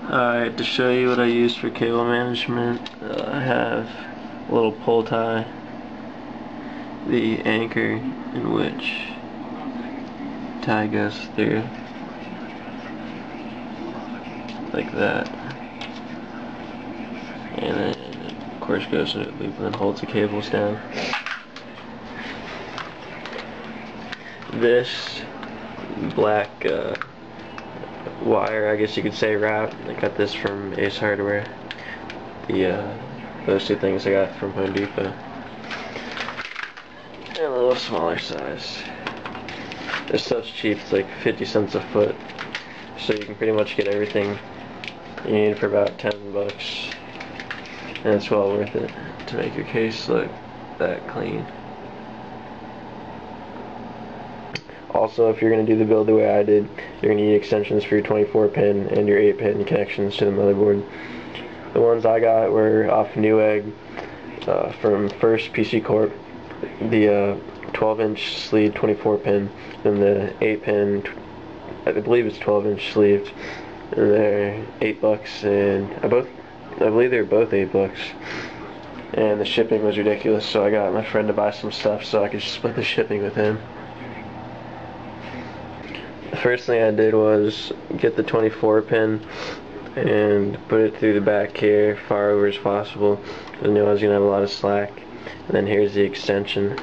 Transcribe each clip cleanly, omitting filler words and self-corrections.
Alright, to show you what I use for cable management, I have a little pole tie, the anchor in which tie goes through, like that, and then of course goes into a loop and then holds the cables down. This black wire, I guess you could say, wrap. I got this from Ace Hardware. Those two things I got from Home Depot. And a little smaller size. This stuff's cheap, it's like 50 cents a foot. So you can pretty much get everything you need for about 10 bucks. And it's well worth it to make your case look that clean. Also, if you're going to do the build the way I did, you're going to need extensions for your 24 pin and your 8 pin connections to the motherboard. The ones I got were off Newegg from first PC CORP, the 12-inch sleeve 24 pin, and the 8 pin, I believe it's 12-inch sleeved, and they're $8, and I believe they were both $8. And the shipping was ridiculous, so I got my friend to buy some stuff so I could split the shipping with him. The first thing I did was get the 24 pin and put it through the back here, far over as possible. I knew I was going to have a lot of slack. And then here's the extension.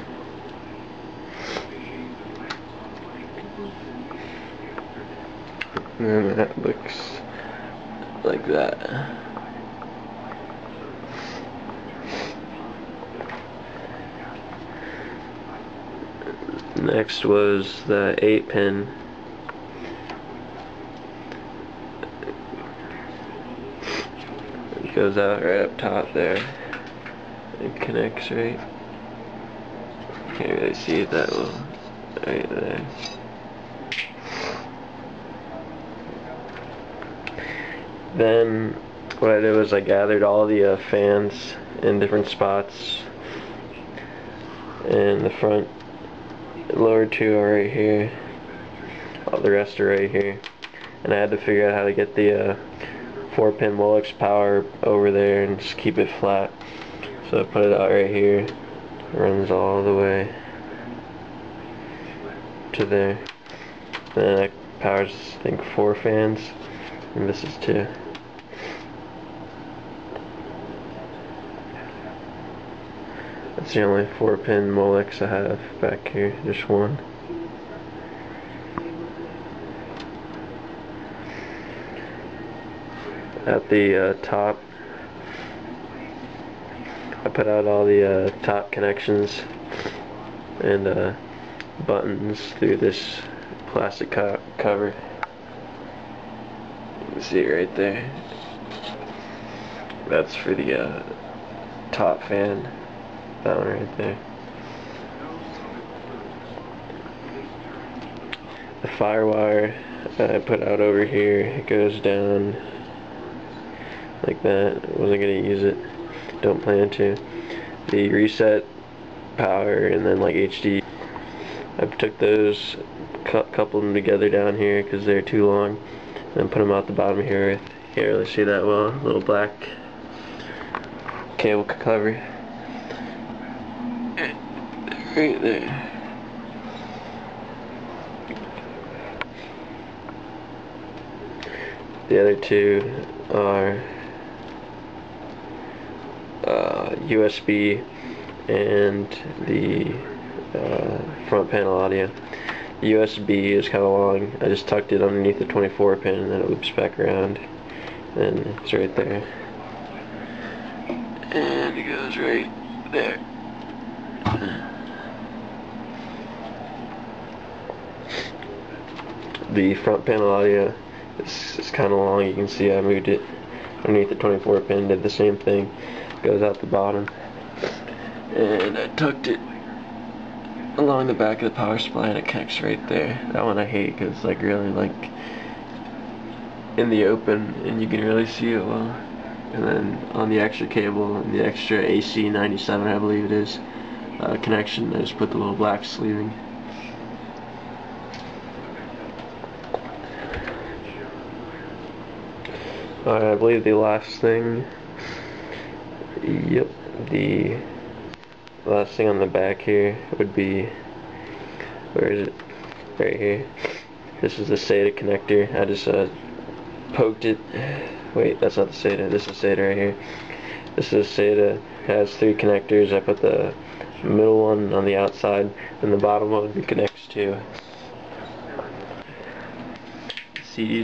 And then that looks like that. Next was the 8 pin. It goes out right up top there. It connects right. Can't really see it that well. Right there. Then what I did was I gathered all the fans in different spots. And the front lower two are right here. All the rest are right here. And I had to figure out how to get the 4-pin Molex power over there and just keep it flat. So I put it out right here. It runs all the way to there. Then that powers, I think, 4 fans, and this is 2. That's the only 4-pin Molex I have back here, just one. At the top, I put out all the top connections and buttons through this plastic cover. You can see it right there. That's for the top fan. That one right there. The firewire I put out over here. It goes down like that. I wasn't gonna use it. Don't plan to. The reset power and then like HD. I took those, coupled them together down here because they're too long, and then put them out the bottom here. Can't really see that well. Little black cable cover. Right there. The other two are USB and the front panel audio. The USB is kind of long. I just tucked it underneath the 24 pin and then it loops back around. And it's right there. And it goes right there. The front panel audio is kind of long. You can see I moved it underneath the 24 pin, did the same thing. Goes out the bottom. And I tucked it along the back of the power supply and it connects right there. That one I hate because it's like really like in the open and you can really see it well. And then on the extra cable and the extra AC 97, I believe it is, connection, I just put the little black sleeving. Alright, I believe the last thing, yep, the last thing on the back here would be, where is it? Right here. This is the SATA connector. I just poked it. Wait, that's not the SATA. This is SATA right here. This is SATA. It has 3 connectors. I put the middle one on the outside, and the bottom one connects to CD